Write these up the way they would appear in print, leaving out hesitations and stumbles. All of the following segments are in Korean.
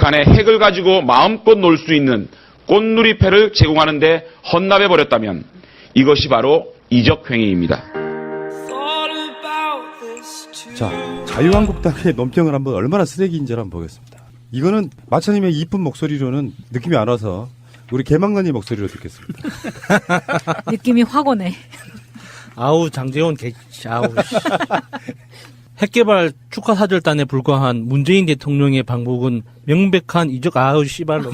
북한의 핵을 가지고 마음껏 놀 수 있는 꽃누리패를 제공하는 데 헌납해버렸다면 이것이 바로 이적행위입니다. 자, 자유한국당의 논평을 한번 얼마나 쓰레기인지를 한번 보겠습니다. 이거는 마차님의 이쁜 목소리로는 느낌이 안 와서 우리 개망난이 목소리로 듣겠습니다. 느낌이 확 오네. 아우 장재원 아우. 핵개발 축하사절단에 불과한 문재인 대통령의 방북은 명백한 이적 아우 씨발로.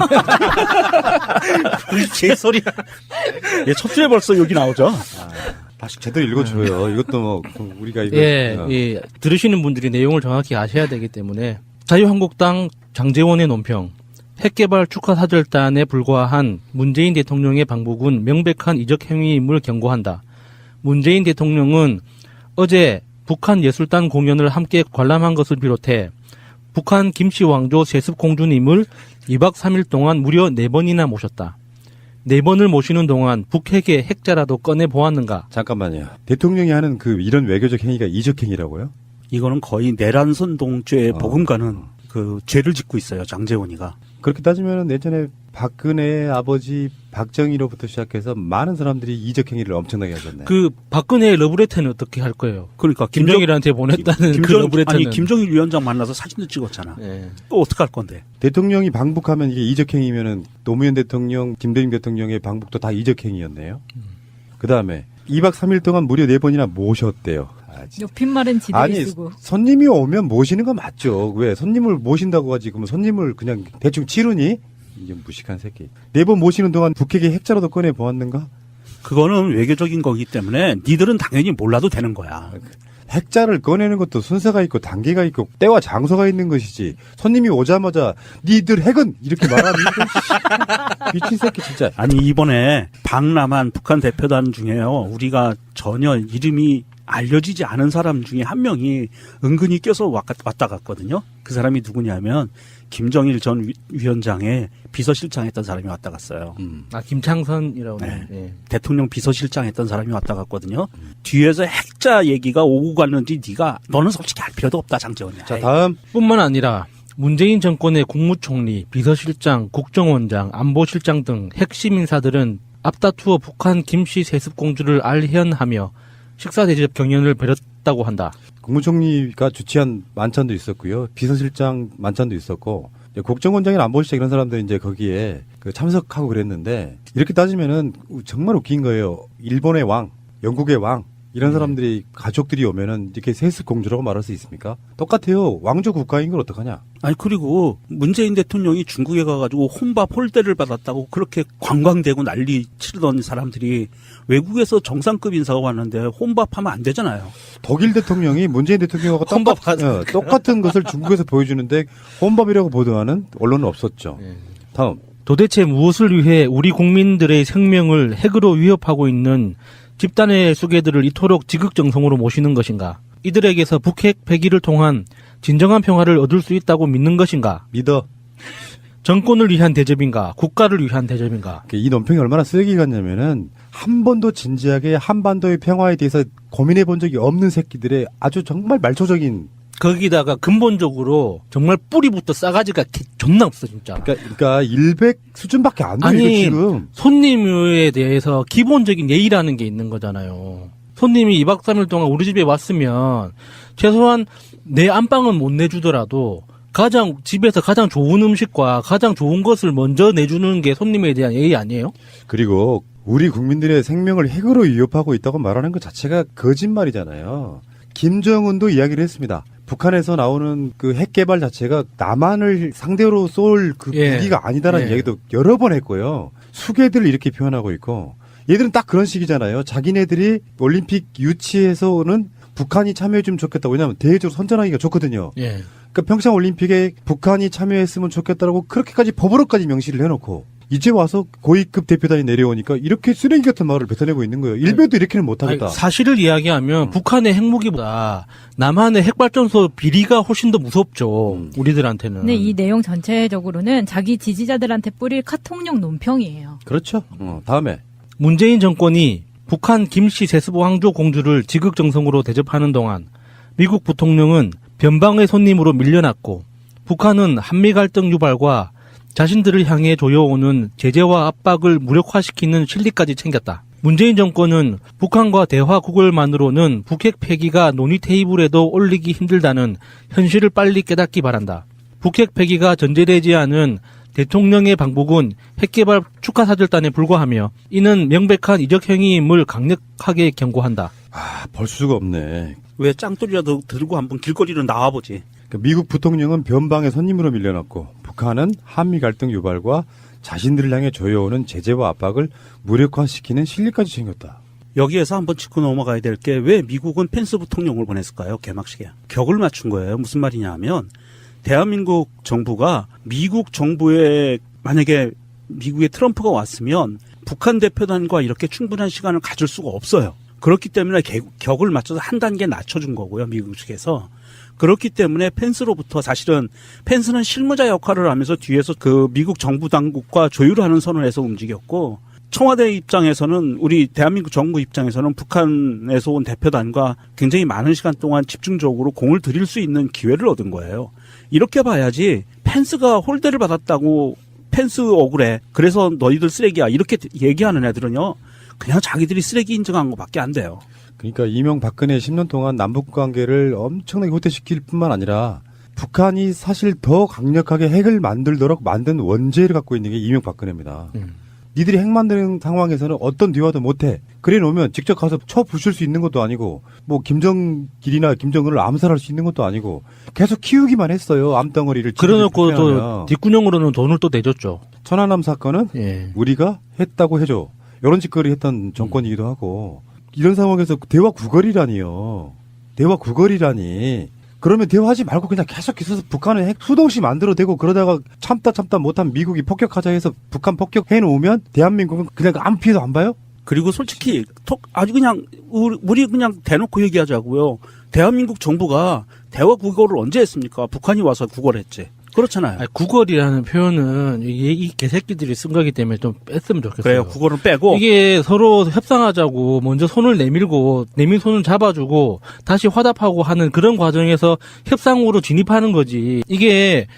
개소리야. 예, 첫 주에 벌써 여기 나오죠. 다시 제대로 읽어줘요. 이것도 뭐 우리가 이거 예, 들으시는 분들이 내용을 정확히 아셔야 되기 때문에 자유한국당 장재원의 논평. 핵개발 축하사절단에 불과한 문재인 대통령의 방북은 명백한 이적 행위임을 경고한다. 문재인 대통령은 어제 북한 예술단 공연을 함께 관람한 것을 비롯해 북한 김씨 왕조 세습공주님을 2박 3일 동안 무려 4번이나 모셨다. 4번을 모시는 동안 북핵의 핵자라도 꺼내보았는가? 잠깐만요. 대통령이 하는 그 이런 외교적 행위가 이적 행위라고요? 이거는 거의 내란선동죄에 버금가는 그 죄를 짓고 있어요. 장재원이가. 그렇게 따지면 예전에 박근혜의 아버지 박정희로부터 시작해서 많은 사람들이 이적 행위를 엄청나게 하셨네. 그 박근혜의 러브레터는 어떻게 할 거예요? 그러니까 김정일한테 보냈다는 그 러브레터는. 아니 김정일 위원장 만나서 사진도 찍었잖아. 예. 또 어떻게 할 건데? 대통령이 방북하면 이게 이적 행위면은 노무현 대통령, 김대중 대통령의 방북도 다 이적 행위였네요. 그다음에 2박 3일 동안 무려 4번이나 모셨대요. 옆핀말은 지들이 아니 쓰고. 손님이 오면 모시는 거 맞죠. 왜 손님을 모신다고 하지 그러면 손님을 그냥 대충 치르니? 이게 무식한 새끼. 4번 모시는 동안 북핵의 핵자라도 꺼내 보았는가? 그거는 외교적인 거기 때문에 니들은 당연히 몰라도 되는 거야. 핵자를 꺼내는 것도 순서가 있고 단계가 있고 때와 장소가 있는 것이지. 손님이 오자마자 니들 핵은 이렇게 말하면 미친 새끼 진짜. 아니 이번에 박람한 북한 대표단 중에요. 우리가 전혀 이름이 알려지지 않은 사람 중에 한 명이 은근히 껴서 왔다 갔거든요. 그 사람이 누구냐면 김정일 전 위원장의 비서실장 했던 사람이 왔다 갔어요. 아 김창선이라고. 네. 예. 대통령 비서실장 했던 사람이 왔다 갔거든요. 뒤에서 핵자 얘기가 오고 갔는지 너는 솔직히 알 필요도 없다 장재원이야. 자 다음. 뿐만 아니라 문재인 정권의 국무총리, 비서실장, 국정원장, 안보실장 등 핵심 인사들은 앞다투어 북한 김씨 세습공주를 알현하며 식사 대접 경연을 벌였다고 한다. 국무총리가 주최한 만찬도 있었고요. 비서실장 만찬도 있었고 국정원장이나 안보실장 이런 사람들이 이제 거기에 참석하고 그랬는데 이렇게 따지면은 정말 웃긴 거예요. 일본의 왕, 영국의 왕 이런 사람들이 가족들이 오면은 이렇게 세습공주라고 말할 수 있습니까? 똑같아요. 왕조 국가인 걸 어떡하냐? 아니 그리고 문재인 대통령이 중국에 가가지고 혼밥 홀대를 받았다고 그렇게 관광되고 난리 치르던 사람들이 외국에서 정상급 인사가 왔는데 혼밥하면 안 되잖아요. 독일 대통령이 문재인 대통령하고 똑같은 것을 중국에서 보여주는데 혼밥이라고 보도하는 언론은 없었죠. 다음. 도대체 무엇을 위해 우리 국민들의 생명을 핵으로 위협하고 있는 집단의 수괴들을 이토록 지극정성으로 모시는 것인가? 이들에게서 북핵 폐기를 통한 진정한 평화를 얻을 수 있다고 믿는 것인가? 믿어. 정권을 위한 대접인가? 국가를 위한 대접인가? 이 논평이 얼마나 쓰레기 같냐면은 한 번도 진지하게 한반도의 평화에 대해서 고민해 본 적이 없는 새끼들의 아주 정말 말초적인. 거기다가 근본적으로 정말 뿌리부터 싸가지가 존나 없어 진짜. 그러니까 100 수준밖에 안 돼요. 아니 지금. 손님에 대해서 기본적인 예의라는 게 있는 거잖아요. 손님이 2박 3일 동안 우리 집에 왔으면 최소한 내 안방은 못 내주더라도 집에서 가장 좋은 음식과 가장 좋은 것을 먼저 내주는 게 손님에 대한 예의 아니에요? 그리고 우리 국민들의 생명을 핵으로 위협하고 있다고 말하는 것 자체가 거짓말이잖아요. 김정은도 이야기를 했습니다. 북한에서 나오는 그 핵 개발 자체가 남한을 상대로 쏠 그 무기가 아니다라는 이야기도 여러 번 했고요. 수괴들을 이렇게 표현하고 있고 얘들은 딱 그런 식이잖아요. 자기네들이 올림픽 유치에서는 북한이 참여해주면 좋겠다. 왜냐하면 대외적으로 선전하기가 좋거든요. 예. 그러니까 평창 올림픽에 북한이 참여했으면 좋겠다라고 그렇게까지 법으로까지 명시를 해놓고 이제 와서 고위급 대표단이 내려오니까 이렇게 쓰레기 같은 말을 뱉어내고 있는 거예요. 일베도 이렇게는 못하겠다. 아니, 사실을 이야기하면 북한의 핵무기보다 남한의 핵발전소 비리가 훨씬 더 무섭죠. 우리들한테는. 근데 이 내용 전체적으로는 자기 지지자들한테 뿌릴 카톡용 논평이에요. 그렇죠. 다음에. 문재인 정권이 북한 김씨 세습왕조 공주를 지극정성으로 대접하는 동안 미국 부통령은 변방의 손님으로 밀려났고 북한은 한미 갈등 유발과 자신들을 향해 조여오는 제재와 압박을 무력화시키는 실리까지 챙겼다. 문재인 정권은 북한과 대화 구걸만으로는 북핵 폐기가 논의 테이블에도 올리기 힘들다는 현실을 빨리 깨닫기 바란다. 북핵 폐기가 전제되지 않은 대통령의 방북은 핵개발 축하사절단에 불과하며 이는 명백한 이적 행위임을 강력하게 경고한다. 볼 수가 없네. 왜 짱돌이라도 들고 한번 길거리로 나와보지. 미국 부통령은 변방의 손님으로 밀려났고 북한은 한미 갈등 유발과 자신들을 향해 조여오는 제재와 압박을 무력화시키는 실리까지 챙겼다. 여기에서 한번 짚고 넘어가야 될 게 왜 미국은 펜스 부통령을 보냈을까요? 개막식에. 격을 맞춘 거예요. 무슨 말이냐 하면 대한민국 정부가 미국 정부에 만약에 미국의 트럼프가 왔으면 북한 대표단과 이렇게 충분한 시간을 가질 수가 없어요. 그렇기 때문에 격을 맞춰서 한 단계 낮춰준 거고요. 미국 측에서. 그렇기 때문에 펜스로부터 사실은 펜스는 실무자 역할을 하면서 뒤에서 그 미국 정부 당국과 조율하는 선언에서 움직였고 청와대 입장에서는 우리 대한민국 정부 입장에서는 북한에서 온 대표단과 굉장히 많은 시간 동안 집중적으로 공을 들일 수 있는 기회를 얻은 거예요. 이렇게 봐야지 펜스가 홀대를 받았다고 펜스 억울해. 그래서 너희들 쓰레기야. 이렇게 얘기하는 애들은요. 그냥 자기들이 쓰레기 인정한 것밖에 안 돼요. 그러니까 이명박근혜 10년 동안 남북관계를 엄청나게 후퇴시킬 뿐만 아니라 북한이 사실 더 강력하게 핵을 만들도록 만든 원죄를 갖고 있는 게 이명박근혜입니다. 니들이 핵 만드는 상황에서는 어떤 대화도 못해. 그래 놓으면 직접 가서 쳐 부술 수 있는 것도 아니고 뭐 김정길이나 김정은을 암살할 수 있는 것도 아니고 계속 키우기만 했어요. 암덩어리를. 그래놓고 또 뒷구녕으로는 돈을 또 내줬죠. 천안함 사건은 예. 우리가 했다고 해줘. 이런 짓거리 했던 정권이기도 하고 이런 상황에서 대화 구걸이라니요. 대화 구걸이라니. 그러면 대화하지 말고 그냥 계속 있어서 북한은 핵 수도 없이 만들어대고 그러다가 참다 못한 미국이 폭격하자 해서 북한 폭격해 놓으면 대한민국은 그냥 아무 피해도 안 봐요? 그리고 솔직히 아주 그냥 우리 그냥 대놓고 얘기하자고요. 대한민국 정부가 대화 구걸을 언제 했습니까? 북한이 와서 구걸했지. 그렇잖아요. 아니, 구걸이라는 표현은 이 개새끼들이 쓴 거기 때문에 좀 뺐으면 좋겠어요. 그래요. 구걸은 빼고. 이게 서로 협상하자고 먼저 손을 내밀고 내민 손을 잡아주고 다시 화답하고 하는 그런 과정에서 협상으로 진입하는 거지. 이게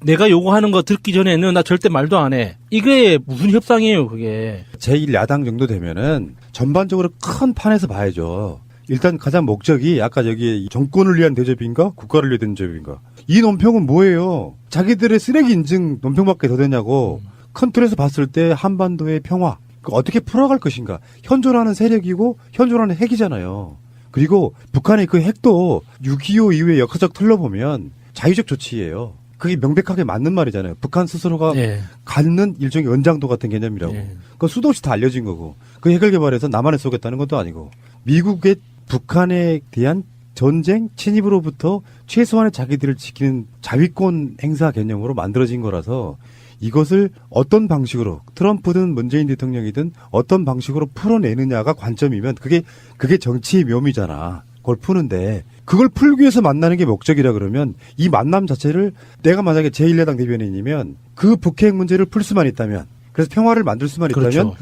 내가 요구하는 거 듣기 전에는 나 절대 말도 안 해. 이게 무슨 협상이에요, 그게. 제1야당 정도 되면은 전반적으로 큰 판에서 봐야죠. 일단 가장 목적이 아까 여기 정권을 위한 대접인가 국가를 위한 대접인가. 이 논평은 뭐예요? 자기들의 쓰레기 인증 논평밖에 더 되냐고. 큰 틀에서 봤을 때 한반도의 평화 어떻게 풀어갈 것인가. 현존하는 세력이고 현존하는 핵이잖아요. 그리고 북한의 그 핵도 6.25 이후에 역사적 틀로 보면 자유적 조치예요. 그게 명백하게 맞는 말이잖아요. 북한 스스로가 예. 갖는 일종의 연장도 같은 개념이라고. 예. 그건 수도 없이 다 알려진 거고. 그 핵을 개발해서 남한에 쏘겠다는 것도 아니고. 미국의 북한에 대한 전쟁 침입으로부터 최소한의 자기들을 지키는 자위권 행사 개념으로 만들어진 거라서 이것을 어떤 방식으로 트럼프든 문재인 대통령이든 어떤 방식으로 풀어내느냐가 관점이면 그게 정치의 묘미잖아. 그걸 푸는데 그걸 풀기 위해서 만나는 게 목적이라 그러면 이 만남 자체를 내가 만약에 제1야당 대변인이면 그 북핵 문제를 풀 수만 있다면 그래서 평화를 만들 수만 있다면 그렇죠.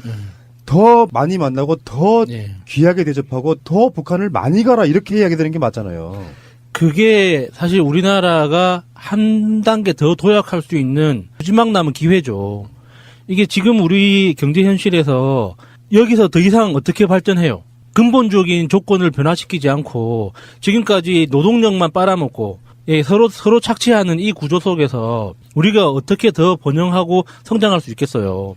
더 많이 만나고 더 예. 귀하게 대접하고 더 북한을 많이 가라 이렇게 이야기 되는 게 맞잖아요. 그게 사실 우리나라가 한 단계 더 도약할 수 있는 마지막 남은 기회죠. 이게 지금 우리 경제 현실에서 여기서 더 이상 어떻게 발전해요? 근본적인 조건을 변화시키지 않고 지금까지 노동력만 빨아먹고 서로 착취하는 이 구조 속에서 우리가 어떻게 더 번영하고 성장할 수 있겠어요?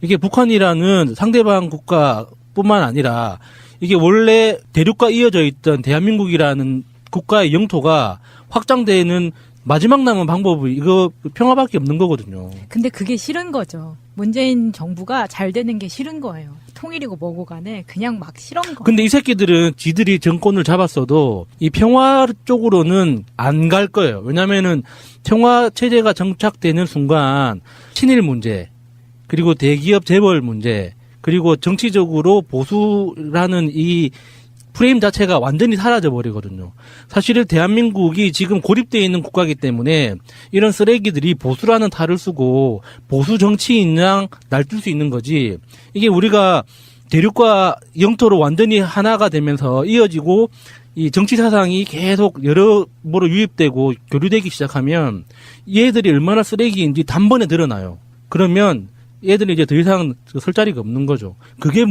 이게 북한이라는 상대방 국가뿐만 아니라 이게 원래 대륙과 이어져 있던 대한민국이라는 국가의 영토가 확장되는 마지막 남은 방법이 이거 평화밖에 없는 거거든요. 근데 그게 싫은 거죠. 문재인 정부가 잘 되는 게 싫은 거예요. 통일이고 뭐고 간에 그냥 막 싫은 거. 근데 이 새끼들은 지들이 정권을 잡았어도 이 평화 쪽으로는 안 갈 거예요. 왜냐면은 평화 체제가 정착되는 순간 친일 문제, 그리고 대기업 재벌 문제, 그리고 정치적으로 보수라는 이 프레임 자체가 완전히 사라져 버리거든요. 사실은 대한민국이 지금 고립되어 있는 국가이기 때문에 이런 쓰레기들이 보수라는 탈을 쓰고 보수 정치인 양 날뛸 수 있는 거지. 이게 우리가 대륙과 영토로 완전히 하나가 되면서 이어지고 이 정치 사상이 계속 여러모로 유입되고 교류되기 시작하면 얘들이 얼마나 쓰레기인지 단번에 드러나요. 그러면 얘들이 이제 더 이상 설 자리가 없는 거죠. 그게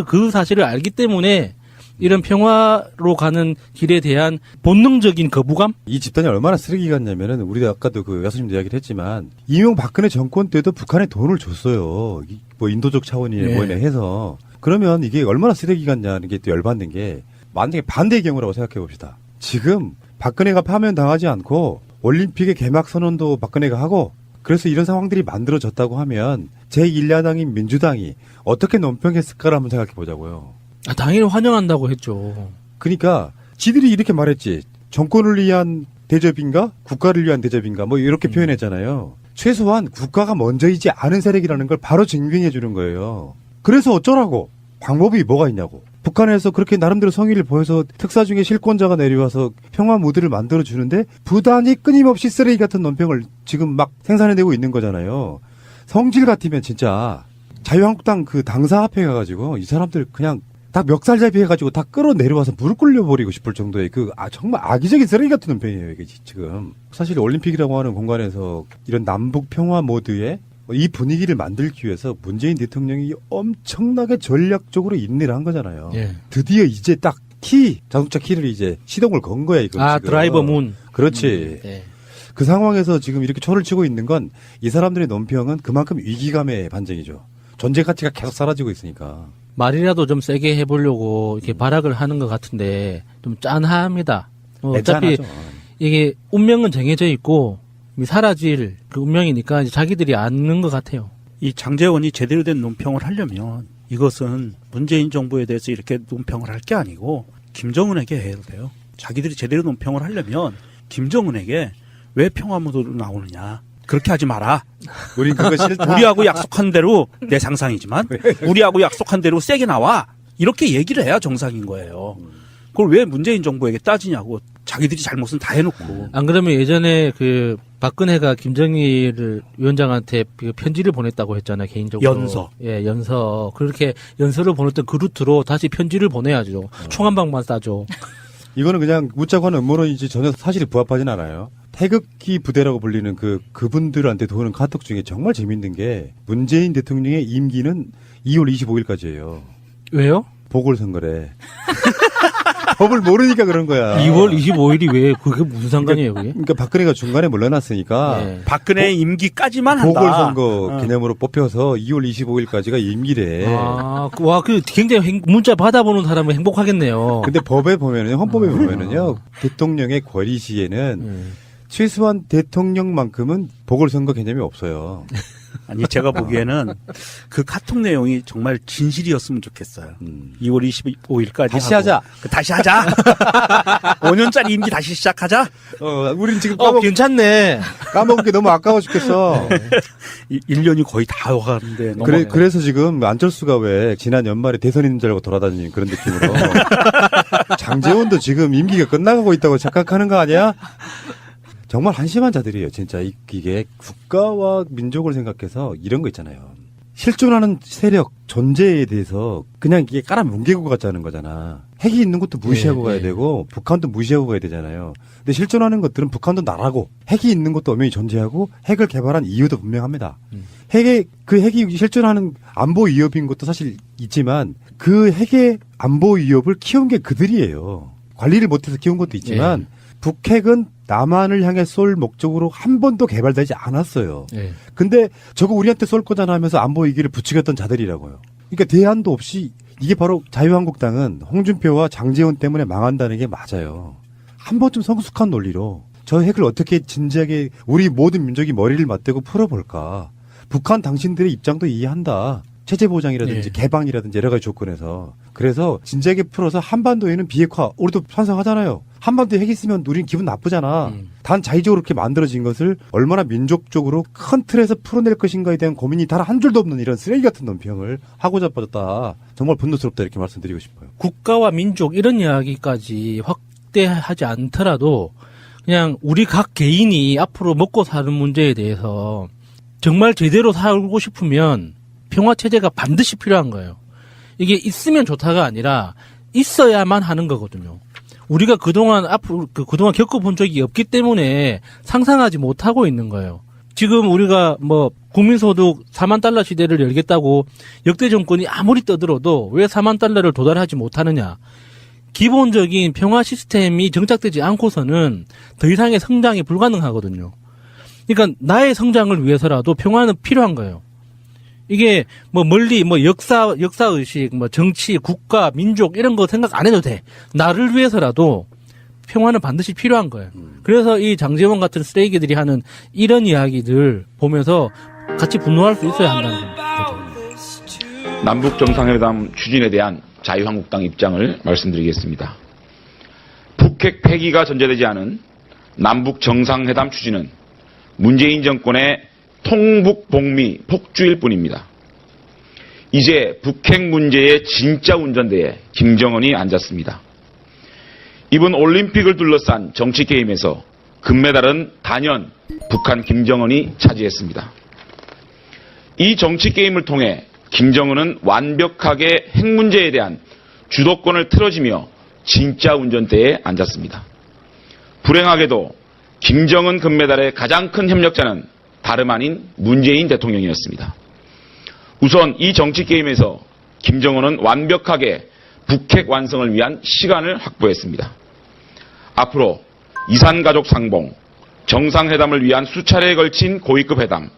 그 사실을 알기 때문에 이런 평화로 가는 길에 대한 본능적인 거부감? 이 집단이 얼마나 쓰레기 같냐면은 우리 아까도 그 여사님도 이야기를 했지만 이명박근혜 정권 때도 북한에 돈을 줬어요. 뭐 인도적 차원이나 네. 뭐냐 해서 그러면 이게 얼마나 쓰레기 같냐는 게 또 열받는 게 만약에 반대의 경우라고 생각해 봅시다. 지금 박근혜가 파면 당하지 않고 올림픽의 개막 선언도 박근혜가 하고 그래서 이런 상황들이 만들어졌다고 하면 제1야당인 민주당이 어떻게 논평했을까를 한번 생각해 보자고요. 당연히 환영한다고 했죠. 그러니까 지들이 이렇게 말했지. 정권을 위한 대접인가? 국가를 위한 대접인가? 뭐 이렇게 표현했잖아요. 최소한 국가가 먼저이지 않은 세력이라는 걸 바로 증명해 주는 거예요. 그래서 어쩌라고? 방법이 뭐가 있냐고. 북한에서 그렇게 나름대로 성의를 보여서 특사 중에 실권자가 내려와서 평화 무드를 만들어 주는데 부단히 끊임없이 쓰레기 같은 논평을 지금 막 생산해내고 있는 거잖아요. 성질 같으면 진짜 자유한국당 그 당사 앞에 가가지고 이 사람들 그냥 다 멱살잡이 해가지고 다 끌어내려와서 무릎 꿇려버리고 싶을 정도의 정말 악의적인 쓰레기 같은 논평이에요, 이게 지금. 사실 올림픽이라고 하는 공간에서 이런 남북 평화 모드의 이 분위기를 만들기 위해서 문재인 대통령이 엄청나게 전략적으로 인내를 한 거잖아요. 예. 드디어 이제 딱 자동차 키를 이제 시동을 건 거야, 이거. 지금. 드라이버 문. 그렇지. 예. 그 상황에서 지금 이렇게 초를 치고 있는 건 이 사람들의 논평은 그만큼 위기감의 반증이죠. 존재 가치가 계속 사라지고 있으니까. 말이라도 좀 세게 해보려고 이렇게 발악을 하는 것 같은데 좀 짠합니다. 어차피 애잔하죠. 이게 운명은 정해져 있고 사라질 그 운명이니까 이제 자기들이 아는 것 같아요. 이 장제원이 제대로 된 논평을 하려면 이것은 문재인 정부에 대해서 이렇게 논평을 할 게 아니고 김정은에게 해야 돼요. 자기들이 제대로 논평을 하려면 김정은에게 왜 평화무도로 나오느냐. 그렇게 하지 마라. 우린 그거 싫다. 우리하고 약속한 대로 내 상상이지만 우리하고 약속한 대로 세게 나와. 이렇게 얘기를 해야 정상인 거예요. 그걸 왜 문재인 정부에게 따지냐고. 자기들이 잘못은 다 해놓고. 안 그러면 예전에 그 박근혜가 김정일 위원장한테 그 편지를 보냈다고 했잖아요, 개인적으로. 연서. 예, 연서. 그렇게 연서를 보냈던 그 루트로 다시 편지를 보내야죠. 총 한 방만 쏴줘. 이거는 그냥 묻자고 하는 음모론이지 전혀 사실에 부합하진 않아요. 태극기 부대라고 불리는 그분들한테 도는 카톡 중에 정말 재밌는 게 문재인 대통령의 임기는 2월 25일까지예요. 왜요? 보궐선거래. 법을 모르니까 그런 거야. 2월 25일이 왜 그게 무슨 상관이에요, 그게? 그러니까 박근혜가 중간에 물러났으니까 예. 박근혜의 임기까지만 한다. 보궐선거 개념으로 뽑혀서 2월 25일까지가 임기래. 와, 그 굉장히 문자 받아보는 사람은 행복하겠네요. 근데 법에 보면은요, 헌법에 보면은요, 대통령의 권리 시에는 최소한 대통령만큼은 보궐선거 개념이 없어요. 아니 제가 보기에는 그 카톡 내용이 정말 진실이었으면 좋겠어요. 2월 25일까지 다시 하자. 다시 하자. 5년짜리 임기 다시 시작하자. 우린 지금 괜찮네. 까먹은 게 너무 아까워 죽겠어. 1년이 거의 다 와가는데. 그래서 지금 안철수가 왜 지난 연말에 대선 있는 줄 알고 돌아다니는 그런 느낌으로. 장제원도 지금 임기가 끝나가고 있다고 착각하는 거 아니야? 정말 한심한 자들이에요. 진짜 이게 국가와 민족을 생각해서 이런 거 있잖아요. 실존하는 세력 존재에 대해서 그냥 이게 깔아뭉개고 가자는 거잖아. 핵이 있는 것도 무시하고 가야 되고 북한도 무시하고 가야 되잖아요. 근데 실존하는 것들은 북한도 나라고 핵이 있는 것도 엄연히 존재하고 핵을 개발한 이유도 분명합니다. 핵이 실존하는 안보 위협인 것도 사실 있지만 그 핵의 안보 위협을 키운 게 그들이에요. 관리를 못해서 키운 것도 있지만 북핵은 남한을 향해 쏠 목적으로 한 번도 개발되지 않았어요. 예. 근데 저거 우리한테 쏠 거잖아 하면서 안보 위기를 부추겼던 자들이라고요. 그러니까 대안도 없이 이게 바로 자유한국당은 홍준표와 장제원 때문에 망한다는 게 맞아요. 한 번쯤 성숙한 논리로 저 핵을 어떻게 진지하게 우리 모든 민족이 머리를 맞대고 풀어볼까. 북한 당신들의 입장도 이해한다. 체제 보장이라든지 개방이라든지 여러 가지 조건에서. 그래서 진지하게 풀어서 한반도에는 비핵화 우리도 찬성하잖아요. 한반도에 핵 있으면 우린 기분 나쁘잖아. 단 자의적으로 그렇게 만들어진 것을 얼마나 민족적으로 큰 틀에서 풀어낼 것인가에 대한 고민이 단 한 줄도 없는 이런 쓰레기 같은 논평을 하고자 빠졌다. 정말 분노스럽다 이렇게 말씀드리고 싶어요. 국가와 민족 이런 이야기까지 확대하지 않더라도 그냥 우리 각 개인이 앞으로 먹고 사는 문제에 대해서 정말 제대로 살고 싶으면 평화체제가 반드시 필요한 거예요. 이게 있으면 좋다가 아니라 있어야만 하는 거거든요. 우리가 그동안 그동안 겪어본 적이 없기 때문에 상상하지 못하고 있는 거예요. 지금 우리가 뭐 국민소득 4만 달러 시대를 열겠다고 역대 정권이 아무리 떠들어도 왜 4만 달러를 도달하지 못하느냐. 기본적인 평화 시스템이 정착되지 않고서는 더 이상의 성장이 불가능하거든요. 그러니까 나의 성장을 위해서라도 평화는 필요한 거예요. 이게 뭐 멀리 뭐 역사의식, 뭐 정치, 국가, 민족 이런 거 생각 안 해도 돼. 나를 위해서라도 평화는 반드시 필요한 거예요. 그래서 이 장제원 같은 쓰레기들이 하는 이런 이야기들 보면서 같이 분노할 수 있어야 한다는 거죠. 남북 정상회담 추진에 대한 자유한국당 입장을 말씀드리겠습니다. 북핵 폐기가 전제되지 않은 남북 정상회담 추진은 문재인 정권의 통북복미 폭주일 뿐입니다. 이제 북핵 문제의 진짜 운전대에 김정은이 앉았습니다. 이번 올림픽을 둘러싼 정치게임에서 금메달은 단연 북한 김정은이 차지했습니다. 이 정치게임을 통해 김정은은 완벽하게 핵 문제에 대한 주도권을 틀어지며 진짜 운전대에 앉았습니다. 불행하게도 김정은 금메달의 가장 큰 협력자는 다름 아닌 문재인 대통령이었습니다. 우선 이 정치게임에서 김정은은 완벽하게 북핵 완성을 위한 시간을 확보했습니다. 앞으로 이산가족 상봉, 정상회담을 위한 수차례에 걸친 고위급 회담,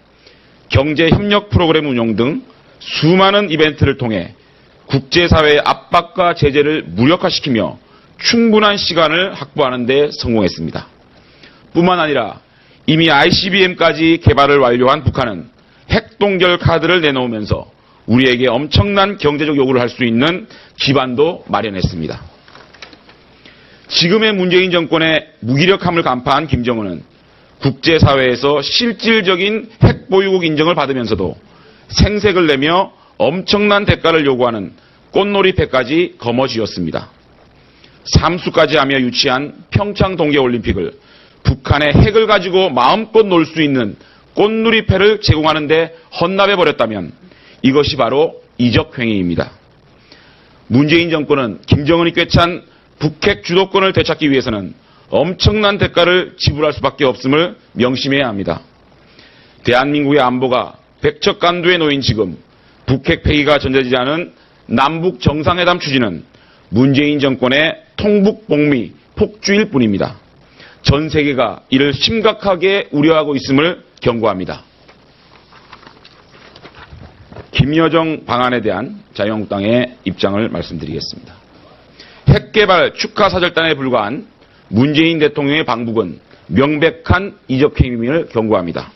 경제협력 프로그램 운영 등 수많은 이벤트를 통해 국제사회의 압박과 제재를 무력화시키며 충분한 시간을 확보하는 데 성공했습니다. 뿐만 아니라 이미 ICBM까지 개발을 완료한 북한은 핵동결 카드를 내놓으면서 우리에게 엄청난 경제적 요구를 할 수 있는 기반도 마련했습니다. 지금의 문재인 정권의 무기력함을 간파한 김정은은 국제사회에서 실질적인 핵보유국 인정을 받으면서도 생색을 내며 엄청난 대가를 요구하는 꽃놀이패까지 거머쥐었습니다. 삼수까지 하며 유치한 평창 동계올림픽을 북한의 핵을 가지고 마음껏 놀 수 있는 꽃놀이패를 제공하는 데 헌납해버렸다면 이것이 바로 이적행위입니다. 문재인 정권은 김정은이 꿰찬 북핵 주도권을 되찾기 위해서는 엄청난 대가를 지불할 수밖에 없음을 명심해야 합니다. 대한민국의 안보가 백척간두에 놓인 지금 북핵 폐기가 전제되지 않은 남북 정상회담 추진은 문재인 정권의 통북복미 폭주일 뿐입니다. 전 세계가 이를 심각하게 우려하고 있음을 경고합니다. 김여정 방안에 대한 자유한국당의 입장을 말씀드리겠습니다. 핵개발 축하 사절단에 불과한 문재인 대통령의 방북은 명백한 이적행위임을 경고합니다.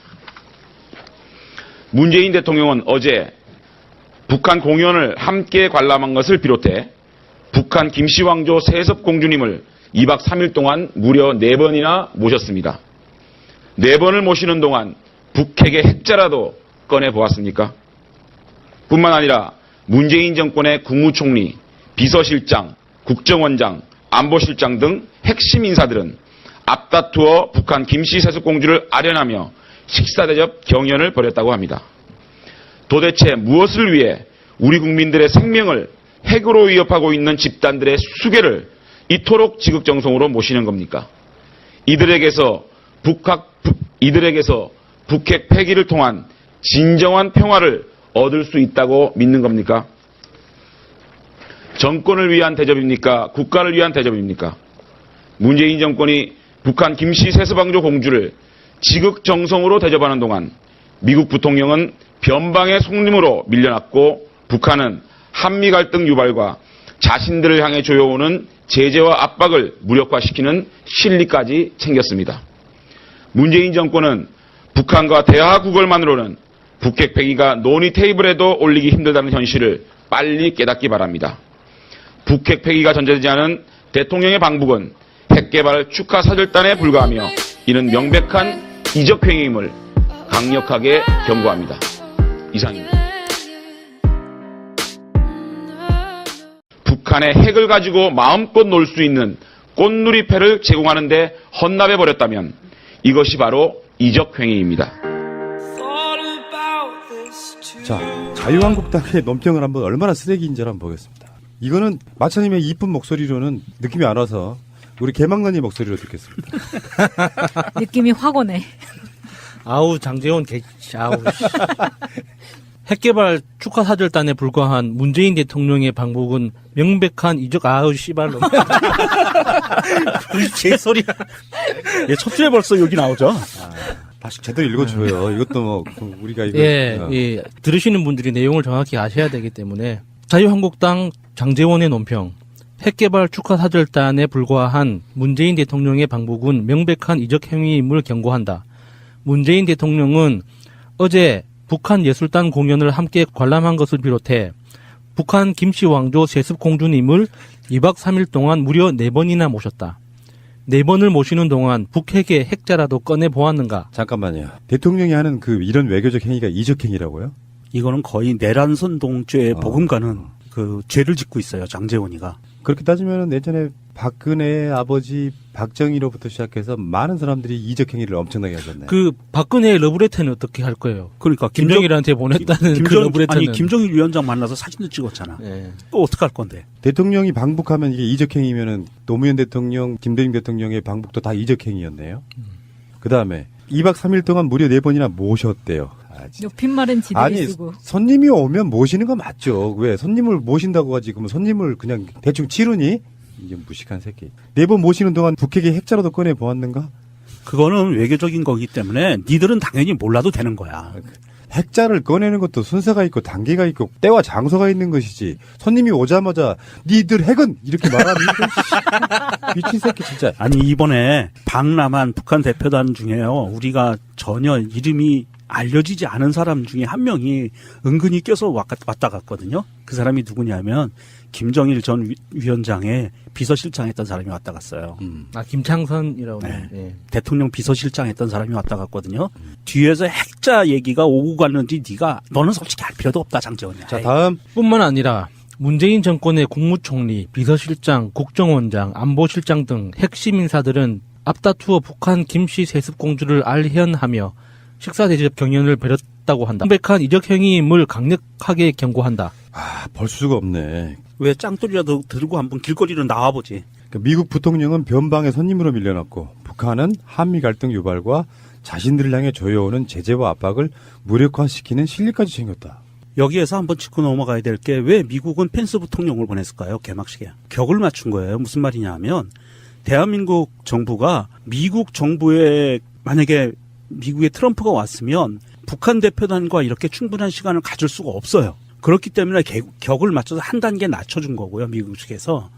문재인 대통령은 어제 북한 공연을 함께 관람한 것을 비롯해 북한 김씨왕조 세섭공주님을 2박 3일 동안 무려 4번이나 모셨습니다. 4번을 모시는 동안 북핵의 핵자라도 꺼내보았습니까? 뿐만 아니라 문재인 정권의 국무총리, 비서실장, 국정원장, 안보실장 등 핵심 인사들은 앞다투어 북한 김씨 세습공주를 아련하며 식사 대접 경연을 벌였다고 합니다. 도대체 무엇을 위해 우리 국민들의 생명을 핵으로 위협하고 있는 집단들의 수괴를 이토록 지극정성으로 모시는 겁니까? 이들에게서 북핵 폐기를 통한 진정한 평화를 얻을 수 있다고 믿는 겁니까? 정권을 위한 대접입니까? 국가를 위한 대접입니까? 문재인 정권이 북한 김씨 세습왕조 공주를 지극정성으로 대접하는 동안 미국 부통령은 변방의 속림으로 밀려났고 북한은 한미 갈등 유발과 자신들을 향해 조여오는 제재와 압박을 무력화시키는 실리까지 챙겼습니다. 문재인 정권은 북한과 대화 구걸만으로는 북핵 폐기가 논의 테이블에도 올리기 힘들다는 현실을 빨리 깨닫기 바랍니다. 북핵 폐기가 전제되지 않은 대통령의 방북은 핵개발 축하 사절단에 불과하며 이는 명백한 이적행위임을 강력하게 경고합니다. 이상입니다. 북한의 핵을 가지고 마음껏 놀 수 있는 꽃놀이패를 제공하는 데 헌납해버렸다면 이것이 바로 이적행위입니다. 자, 자유한국당의 논평을 한번 얼마나 쓰레기인지 한번 보겠습니다. 이거는 마차님의 이쁜 목소리로는 느낌이 안 와서 우리 개망난이 목소리로 듣겠습니다. 느낌이 확 오네. 아우 장재원 아우 씨. 핵개발 축하 사절단에 불과한 문재인 대통령의 방북은 명백한 이적 아우 씨발로. 개소리야. 예, 첫 줄에 벌써 여기 나오죠. 다시 제대로 읽어줘요. 이것도 뭐 우리가 이거 예. 들으시는 분들이 내용을 정확히 아셔야 되기 때문에 자유한국당 장재원의 논평. 핵개발 축하 사절단에 불과한 문재인 대통령의 방북은 명백한 이적 행위임을 경고한다. 문재인 대통령은 어제 북한 예술단 공연을 함께 관람한 것을 비롯해 북한 김씨 왕조 세습 공주님을 2박 3일 동안 무려 4번이나 모셨다. 4번을 모시는 동안 북핵의 핵자라도 꺼내 보았는가? 잠깐만요. 대통령이 하는 이런 외교적 행위가 이적 행위라고요? 이거는 거의 내란선동죄에 버금가는 그 죄를 짓고 있어요. 장재원이가. 그렇게 따지면 예전에 박근혜의 아버지 박정희로부터 시작해서 많은 사람들이 이적 행위를 엄청나게 하셨네요. 그 박근혜의 러브레터는 어떻게 할 거예요? 그러니까 김정일한테 보냈다는 그 러브레터는. 아니 김정일 위원장 만나서 사진도 찍었잖아. 예. 또 어떻게 할 건데? 대통령이 방북하면 이게 이적 행위면은 노무현 대통령, 김대중 대통령의 방북도 다 이적 행위였네요. 그 다음에 2박 3일 동안 무려 4번이나 모셨대요. 높임말은 지들이 아니 쓰고. 손님이 오면 모시는 건 맞죠. 왜 손님을 모신다고 하지? 그러면 손님을 그냥 대충 치르니? 이게 무식한 새끼. 4번 모시는 동안 북핵의 핵자라도 꺼내 보았는가? 그거는 외교적인 거기 때문에 니들은 당연히 몰라도 되는 거야. 핵자를 꺼내는 것도 순서가 있고 단계가 있고 때와 장소가 있는 것이지. 손님이 오자마자 니들 핵은 이렇게 말하면 미친 새끼 진짜. 아니 이번에 박람한 북한 대표단 중에요. 우리가 전혀 이름이 알려지지 않은 사람 중에 한 명이 은근히 껴서 왔다 갔거든요. 그 사람이 누구냐면 김정일 전 위원장의 비서실장 했던 사람이 왔다 갔어요. 아 김창선이라고. 네. 예. 대통령 비서실장 했던 사람이 왔다 갔거든요. 뒤에서 핵자 얘기가 오고 갔는지 너는 솔직히 알 필요도 없다 장재원이야. 자 다음. 뿐만 아니라 문재인 정권의 국무총리, 비서실장, 국정원장, 안보실장 등 핵심 인사들은 앞다투어 북한 김씨 세습공주를 알현하며 식사 대접 경연을 벌였다고 한다. 명백한 이적 행위임을 강력하게 경고한다. 볼 수가 없네. 왜 짱돌이라도 들고 한번 길거리로 나와보지. 미국 부통령은 변방의 손님으로 밀려났고 북한은 한미 갈등 유발과 자신들을 향해 조여오는 제재와 압박을 무력화시키는 실리까지 챙겼다. 여기에서 한번 짚고 넘어가야 될 게 왜 미국은 펜스 부통령을 보냈을까요? 개막식에. 격을 맞춘 거예요. 무슨 말이냐 하면 대한민국 정부가 미국 정부에 만약에 미국의 트럼프가 왔으면 북한 대표단과 이렇게 충분한 시간을 가질 수가 없어요. 그렇기 때문에 격을 맞춰서 한 단계 낮춰준 거고요. 미국 측에서.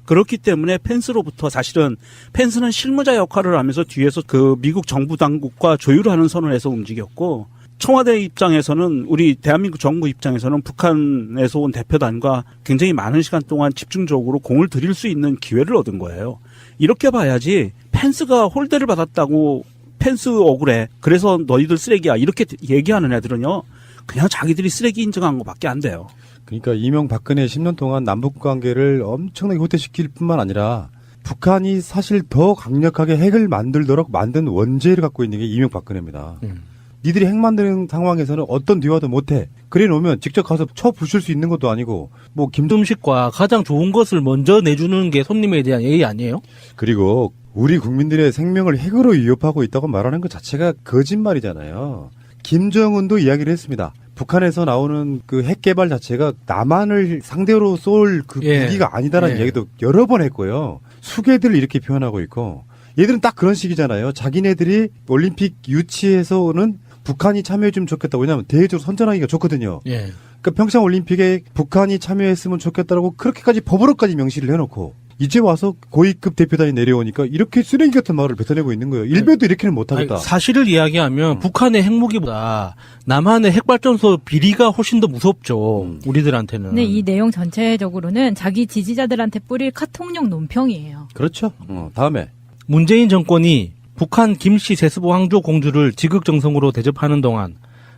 그렇기 때문에 펜스로부터 사실은 펜스는 실무자 역할을 하면서 뒤에서 그 미국 정부 당국과 조율하는 선을 해서 움직였고 청와대 입장에서는 우리 대한민국 정부 입장에서는 북한에서 온 대표단과 굉장히 많은 시간 동안 집중적으로 공을 들일 수 있는 기회를 얻은 거예요. 이렇게 봐야지 펜스가 홀대를 받았다고 펜스 억울해. 그래서 너희들 쓰레기야. 이렇게 얘기하는 애들은요. 그냥 자기들이 쓰레기 인정한 것밖에 안 돼요. 그러니까 이명박근혜 10년 동안 남북관계를 엄청나게 후퇴시킬 뿐만 아니라 북한이 사실 더 강력하게 핵을 만들도록 만든 원죄를 갖고 있는 게 이명박근혜입니다. 니들이 핵 만드는 상황에서는 어떤 대화도 못해. 그래 놓으면 직접 가서 쳐 부술 수 있는 것도 아니고 뭐 음식과 가장 좋은 것을 먼저 내주는 게 손님에 대한 예의 아니에요? 그리고 우리 국민들의 생명을 핵으로 위협하고 있다고 말하는 것 자체가 거짓말이잖아요. 김정은도 이야기를 했습니다. 북한에서 나오는 그 핵 개발 자체가 남한을 상대로 쏠 그 무기가 아니다라는 이야기도 여러 번 했고요. 수개들을 이렇게 표현하고 있고 얘들은 딱 그런 식이잖아요. 자기네들이 올림픽 유치에서는 북한이 참여해주면 좋겠다. 왜냐하면 대외적으로 선전하기가 좋거든요. 예. 그러니까 평창 올림픽에 북한이 참여했으면 좋겠다라고 그렇게까지 법으로까지 명시를 해놓고 이제 와서 고위급 대표단이 내려오니까 이렇게 쓰레기 같은 말을 뱉어내고 있는 거예요. 일베도 이렇게는 못하겠다. 사실을 이야기하면 북한의 핵무기보다 남한의 핵발전소 비리가 훨씬 더 무섭죠. 우리들한테는. 근데 이 내용 전체적으로는 자기 지지자들한테 뿌릴 카통용 논평이에요. 그렇죠. 다음에. 문재인 정권이 북한 김씨 세습 왕조 공주를 지극정성으로 대접하는 동안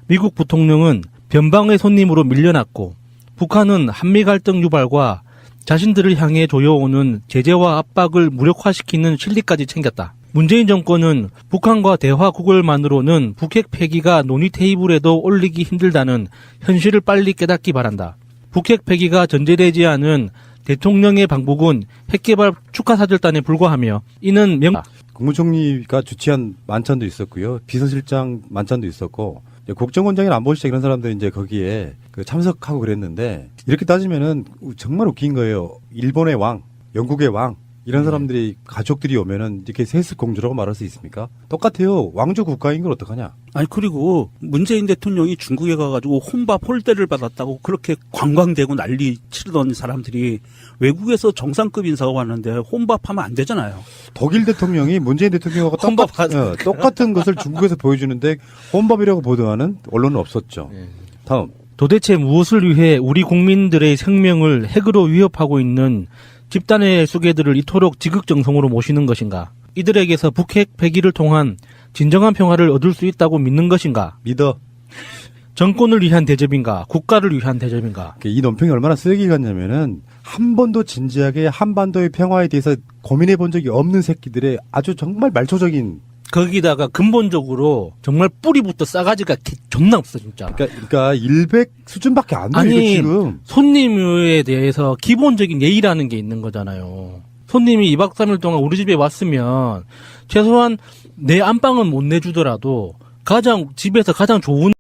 미국 부통령은 변방의 손님으로 밀려났고 북한은 한미 갈등 유발과 자신들을 향해 조여오는 제재와 압박을 무력화시키는 실리까지 챙겼다. 문재인 정권은 북한과 대화 구걸만으로는 북핵 폐기가 논의 테이블에도 올리기 힘들다는 현실을 빨리 깨닫기 바란다. 북핵 폐기가 전제되지 않은 대통령의 방북은 핵개발 축하 사절단에 불과하며 이는 국무총리가 주최한 만찬도 있었고요. 비서실장 만찬도 있었고, 이제 국정원장이나 안보실장 이런 사람들이 이제 거기에 그 참석하고 그랬는데, 이렇게 따지면은 정말 웃긴 거예요. 일본의 왕, 영국의 왕, 이런 사람들이 가족들이 오면은 이렇게 세습 공주라고 말할 수 있습니까? 똑같아요. 왕조 국가인 걸 어떡하냐? 아니 그리고 문재인 대통령이 중국에 가가지고 혼밥 홀대를 받았다고 그렇게 관광되고 난리 치르던 사람들이 외국에서 정상급 인사가 왔는데 혼밥하면 안 되잖아요. 독일 대통령이 문재인 대통령과 똑같은 것을 중국에서 보여주는데 혼밥이라고 보도하는 언론은 없었죠. 다음. 도대체 무엇을 위해 우리 국민들의 생명을 핵으로 위협하고 있는 집단의 수괴들을 이토록 지극정성으로 모시는 것인가? 이들에게서 북핵 폐기를 통한 진정한 평화를 얻을 수 있다고 믿는 것인가? 믿어. 정권을 위한 대접인가? 국가를 위한 대접인가? 이 논평이 얼마나 쓰레기 같냐면은 한 번도 진지하게 한반도의 평화에 대해서 고민해 본 적이 없는 새끼들의 아주 정말 말초적인. 거기다가 근본적으로 정말 뿌리부터 싸가지가 존나 없어 진짜. 그러니까 100 수준밖에 안 돼요. 아니 지금. 손님에 대해서 기본적인 예의라는 게 있는 거잖아요. 손님이 2박 3일 동안 우리 집에 왔으면 최소한 내 안방은 못 내주더라도 집에서 가장 좋은